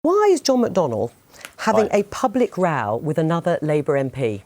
Why is John McDonnell having a public row with another Labour MP?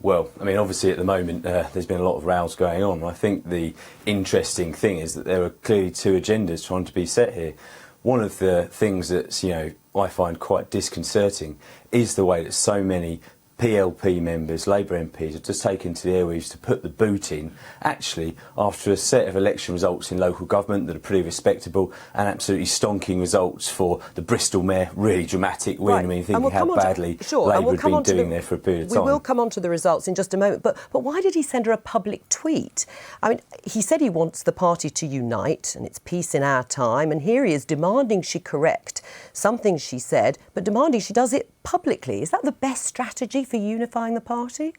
Well, I mean, obviously at the moment there's been a lot of rows going on. I think the interesting thing is that there are clearly two agendas trying to be set here. One of the things that's, I find quite disconcerting is the way that so many PLP members, Labour MPs, have just taken to the airwaves to put the boot in, actually, after a set of election results in local government that are pretty respectable and absolutely stonking results for the Bristol Mayor, really dramatic win. Right. I mean, thinking how badly Labour had been doing there for a period of time. We will come on to the results in just a moment, but why did he send her a public tweet? I mean, he said he wants the party to unite and it's peace in our time, and here he is demanding she correct something she said, but demanding she does it publicly. Is that the best strategy for unifying the party?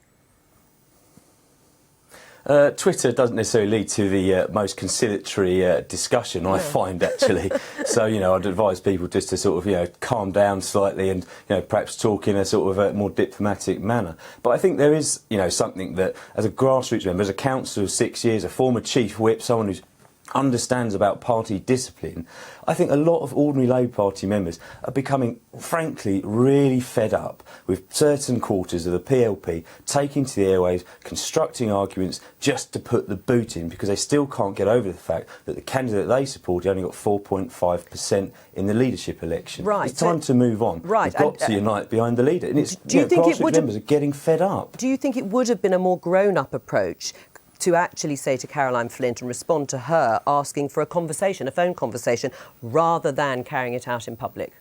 Twitter doesn't necessarily lead to the most conciliatory discussion, I find, actually. So, I'd advise people just to sort of, calm down slightly and, perhaps talk in a sort of a more diplomatic manner. But I think there is, something that, as a grassroots member, as a councillor of 6 years, a former chief whip, someone who's understands about party discipline, I think a lot of ordinary Labour Party members are becoming, frankly, really fed up with certain quarters of the PLP taking to the airwaves, constructing arguments just to put the boot in, because they still can't get over the fact that the candidate they supported only got 4.5% in the leadership election. Right. It's time to move on. Right. We've got to unite behind the leader. And it's, do you think grassroots members are getting fed up. Do you think it would have been a more grown-up approach to actually say to Caroline Flint and respond to her asking for a conversation, a phone conversation, rather than carrying it out in public?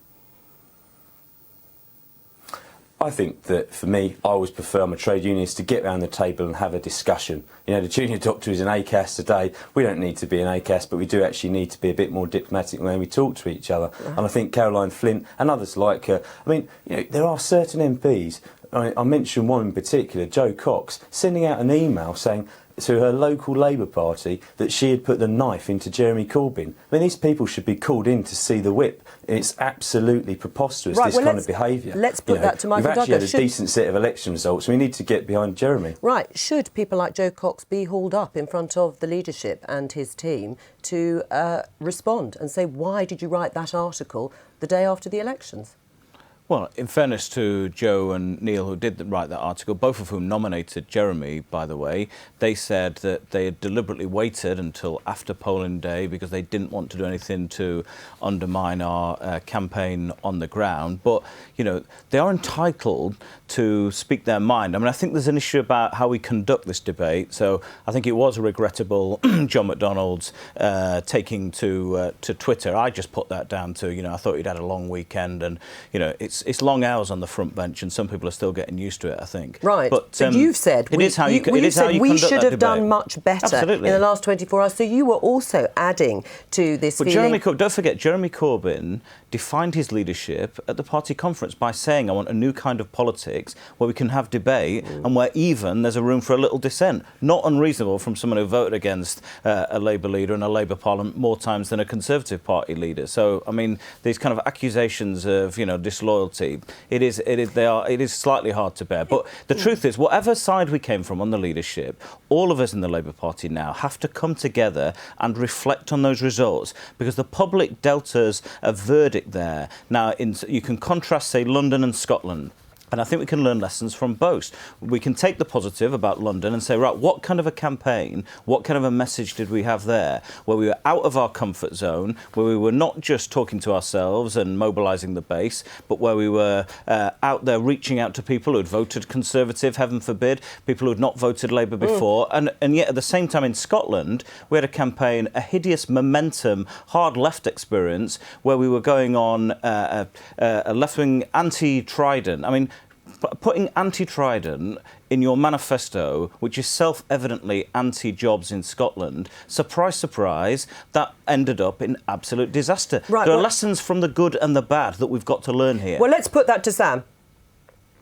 I think that, for me, I always prefer my trade unionists to get round the table and have a discussion. The junior doctor is an ACAS today. We don't need to be an ACAS, but we do actually need to be a bit more diplomatic when we talk to each other. Right. And I think Caroline Flint and others like her, there are certain MPs, I mentioned one in particular, Jo Cox, sending out an email saying to her local Labour Party that she had put the knife into Jeremy Corbyn. I mean, these people should be called in to see the whip. It's absolutely preposterous, this kind of behaviour. Let's put that to Michael Douglas. We've actually had a decent set of election results. We need to get behind Jeremy. Right. Should people like Jo Cox be hauled up in front of the leadership and his team to respond and say, why did you write that article the day after the elections? Well, in fairness to Joe and Neil, who did write that article, both of whom nominated Jeremy, by the way, they said that they had deliberately waited until after polling day because they didn't want to do anything to undermine our campaign on the ground. But, they are entitled to speak their mind. I mean, I think there's an issue about how we conduct this debate. So I think it was regrettable, John McDonnell's taking to Twitter. I just put that down to, I thought he'd had a long weekend and, it's long hours on the front bench, and some people are still getting used to it, I think. Right. But you've said we should have done much better in the last 24 hours. So you were also adding to this feeling. Don't forget, Jeremy Corbyn defined his leadership at the party conference by saying, I want a new kind of politics where we can have debate and where even there's a room for a little dissent. Not unreasonable from someone who voted against a Labour leader in a Labour Parliament more times than a Conservative Party leader. So, I mean, these kind of accusations of, disloyalty, it is slightly hard to bear. But the truth is, whatever side we came from on the leadership, all of us in the Labour Party now have to come together and reflect on those results, because the public dealt us a verdict there. Now, you can contrast, say, London and Scotland. And I think we can learn lessons from both. We can take the positive about London and say, right, what kind of a campaign, what kind of a message did we have there, where we were out of our comfort zone, where we were not just talking to ourselves and mobilising the base, but where we were out there reaching out to people who had voted Conservative, heaven forbid, people who had not voted Labour before. And yet, at the same time, in Scotland, we had a campaign, a hideous momentum, hard left experience, where we were going on a left-wing anti-Trident. I mean, putting anti-Trident in your manifesto, which is self-evidently anti-jobs in Scotland, surprise, surprise, that ended up in absolute disaster. Right, there are lessons from the good and the bad that we've got to learn here. Well, let's put that to Sam.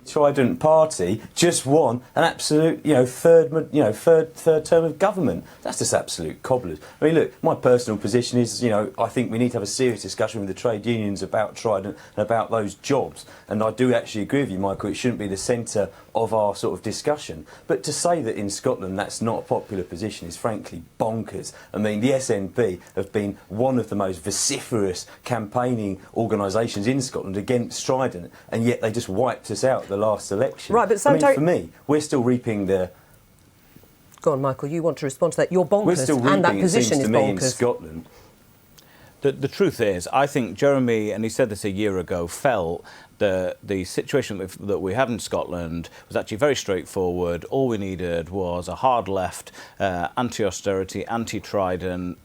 Trident Party just won an absolute, third term of government. That's just absolute cobblers. I mean, look, my personal position is, I think we need to have a serious discussion with the trade unions about Trident and about those jobs. And I do actually agree with you, Michael, it shouldn't be the centre of our sort of discussion. But to say that in Scotland that's not a popular position is frankly bonkers. I mean, the SNP have been one of the most vociferous campaigning organisations in Scotland against Trident, and yet they just wiped us out the last election. Right, but Sam for me, we're still reaping the... Go on, Michael, you want to respond to that? You're bonkers, we're still reaping, and that position is bonkers. In Scotland. The truth is, I think Jeremy, and he said this a year ago, felt the situation that we have in Scotland was actually very straightforward. All we needed was a hard left, anti-austerity, anti-Trident,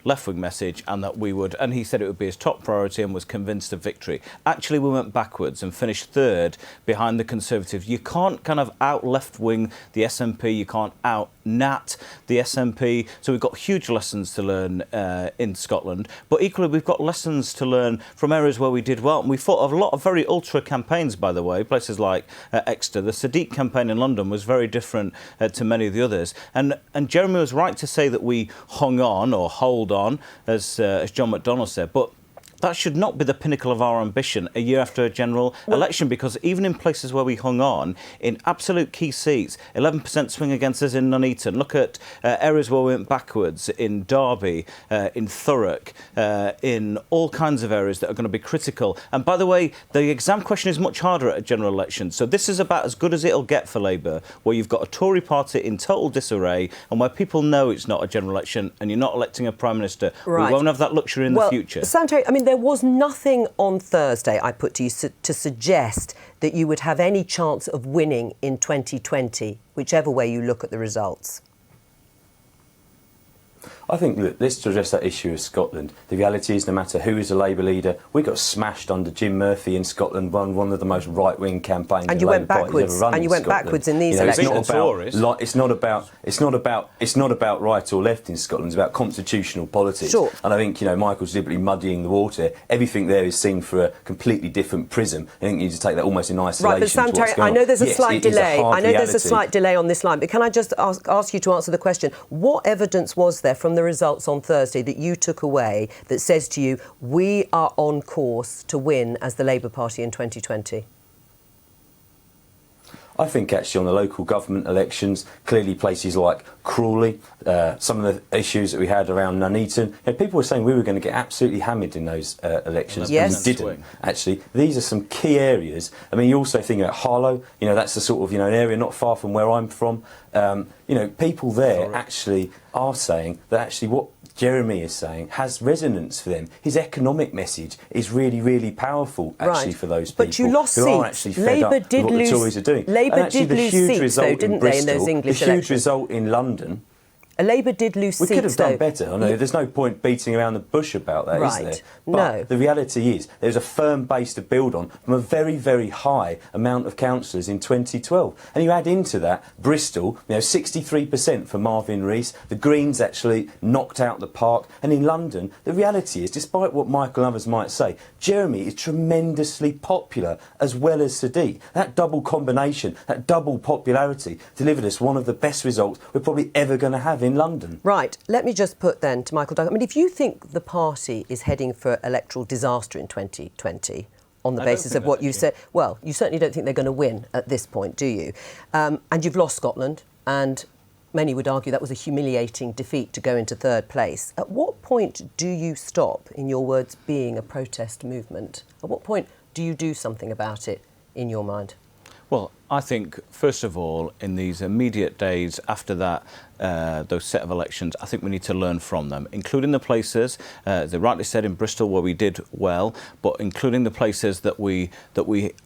left-wing message, and that we would, and he said it would be his top priority and was convinced of victory. Actually, we went backwards and finished third behind the Conservatives. You can't kind of out-left-wing the SNP, you can't out-nat the SNP, so we've got huge lessons to learn in Scotland, but equally we've got lessons to learn from areas where we did well, and we fought a lot of very ultra campaigns, by the way, places like Exeter. The Sadiq campaign in London was very different to many of the others. And Jeremy was right to say that we hung on, or hold on, as John McDonnell said, but that should not be the pinnacle of our ambition a year after a general election, because even in places where we hung on, in absolute key seats, 11% swing against us in Nuneaton. Look at areas where we went backwards, in Derby, in Thurrock, in all kinds of areas that are going to be critical. And by the way, the exam question is much harder at a general election. So this is about as good as it'll get for Labour, where you've got a Tory party in total disarray and where people know it's not a general election and you're not electing a Prime Minister. Right. We won't have that luxury in the future. Sam Tarry, I mean, there was nothing on Thursday, I put to you, to suggest that you would have any chance of winning in 2020, whichever way you look at the results. I think, look, let's address that issue of Scotland. The reality is, no matter who is a Labour leader, we got smashed under Jim Murphy in Scotland, one of the most right-wing campaigns and the Labour Party's ever run. And you went backwards in these elections. It's not about right or left in Scotland. It's about constitutional politics. Sure. And I think Michael's deliberately muddying the water. Everything there is seen through a completely different prism. I think you need to take that almost in isolation. Right, but Sam Tarry, I know there's a slight delay. I know there's a slight delay on this line, but can I just ask you to answer the question? What evidence was there from the results on Thursday that you took away that says to you, we are on course to win as the Labour Party in 2020? I think actually on the local government elections, clearly places like Crawley, some of the issues that we had around Nuneaton, people were saying we were going to get absolutely hammered in those elections. Yes. We didn't, actually. These are some key areas. I mean, you also think about Harlow, that's the sort of, an area not far from where I'm from. People there actually are saying that actually what Jeremy is saying has resonance for them. His economic message is really, really powerful, actually, for those people. But you lost who seats. are actually fed up with what the Tories are doing. Labour did lose seats, though, didn't they, in those English elections? The huge result in London. Labour did lose seats, we could have done better. I know there's no point beating around the bush about that, is there? But the reality is there's a firm base to build on from a very, very high amount of councillors in 2012. And you add into that Bristol, 63% for Marvin Rees. The Greens actually knocked out the park. And in London, the reality is, despite what Michael and others might say, Jeremy is tremendously popular as well as Sadiq. That double combination, that double popularity delivered us one of the best results we're probably ever going to have in London. Right. Let me just put then to Michael Douglas. I mean, if you think the party is heading for electoral disaster in 2020 on the basis of what you said, well, you certainly don't think they're going to win at this point, do you? And you've lost Scotland, and many would argue that was a humiliating defeat to go into third place. At what point do you stop, in your words, being a protest movement? At what point do you do something about it, in your mind? Well, I think, first of all, in these immediate days after that, those set of elections, I think we need to learn from them, including the places, they rightly said in Bristol, where we did well, but including the places that we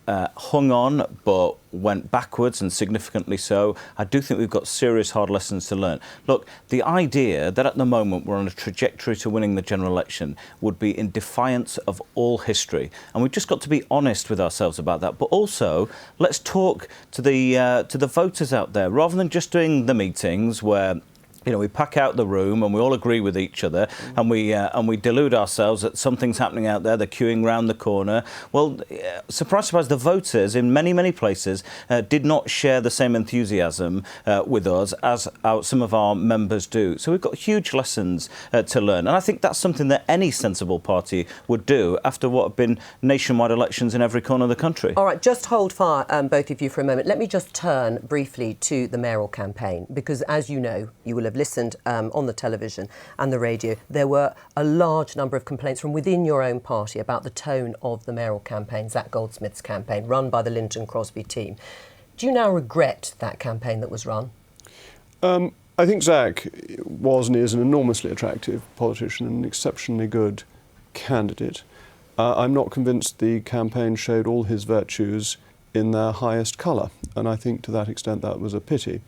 hung on but went backwards, and significantly so. I do think we've got serious hard lessons to learn. Look, the idea that at the moment we're on a trajectory to winning the general election would be in defiance of all history, and we've just got to be honest with ourselves about that. But also, let's talk to the voters out there, rather than just doing the meetings where You know, we pack out the room and we all agree with each other, and we delude ourselves that something's happening out there. They're queuing round the corner. Well, surprise, surprise, the voters in many, many places did not share the same enthusiasm with us as some of our members do. So we've got huge lessons to learn, and I think that's something that any sensible party would do after what have been nationwide elections in every corner of the country. All right, just hold fire, both of you, for a moment. Let me just turn briefly to the mayoral campaign, because as you know, you will have listened on the television and the radio. There were a large number of complaints from within your own party about the tone of the mayoral campaign, Zac Goldsmith's campaign, run by the Linton Crosby team. Do you now regret that campaign that was run? I think Zac was and is an enormously attractive politician and an exceptionally good candidate. I'm not convinced the campaign showed all his virtues in their highest colour, and I think to that extent that was a pity.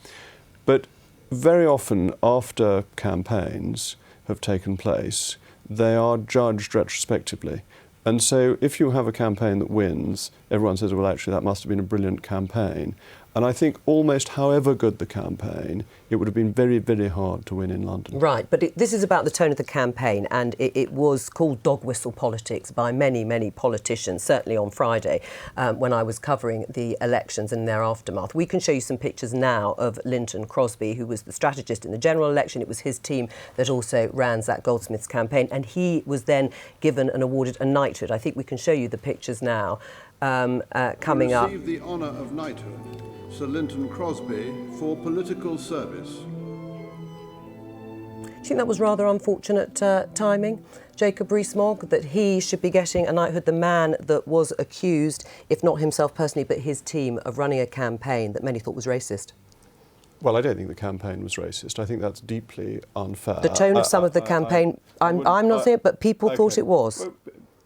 But very often after campaigns have taken place, they are judged retrospectively. And so if you have a campaign that wins, everyone says, well, actually, that must have been a brilliant campaign. And I think almost however good the campaign, it would have been very, very hard to win in London. Right, but this is about the tone of the campaign, and it was called dog whistle politics by many, many politicians, certainly on Friday when I was covering the elections and their aftermath. We can show you some pictures now of Linton Crosby, who was the strategist in the general election. It was his team that also ran Zac Goldsmith's campaign, and he was then given and awarded a knighthood. I think we can show you the pictures now coming up. Received the honour of knighthood, Sir Linton Crosby, for political service. Do you think that was rather unfortunate timing, Jacob Rees-Mogg, that he should be getting a knighthood, the man that was accused, if not himself personally, but his team, of running a campaign that many thought was racist? Well, I don't think the campaign was racist. I think that's deeply unfair. The tone of some of the campaign, I'm not saying it, but people thought it was. Well,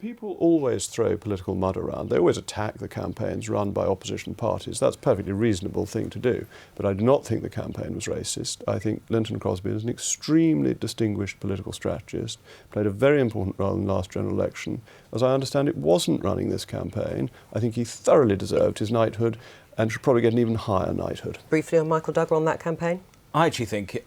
people always throw political mud around. They always attack the campaigns run by opposition parties. That's a perfectly reasonable thing to do. But I do not think the campaign was racist. I think Linton Crosby is an extremely distinguished political strategist, played a very important role in the last general election. As I understand it, wasn't running this campaign. I think he thoroughly deserved his knighthood and should probably get an even higher knighthood. Briefly on Michael Duggar on that campaign? I actually think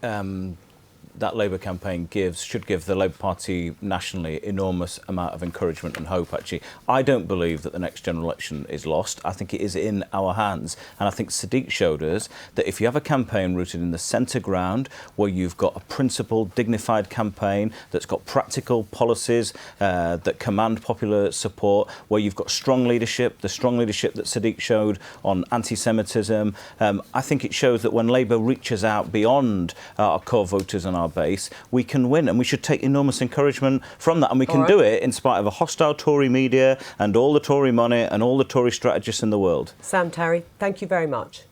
that Labour campaign should give the Labour Party nationally enormous amount of encouragement and hope, actually. I don't believe that the next general election is lost. I think it is in our hands. And I think Sadiq showed us that if you have a campaign rooted in the centre ground, where you've got a principled, dignified campaign that's got practical policies that command popular support, where you've got strong leadership, the strong leadership that Sadiq showed on anti-Semitism, I think it shows that when Labour reaches out beyond our core voters and our base, we can win, and we should take enormous encouragement from that, and we can do it in spite of a hostile Tory media and all the Tory money and all the Tory strategists in the world. Sam Tarry, thank you very much.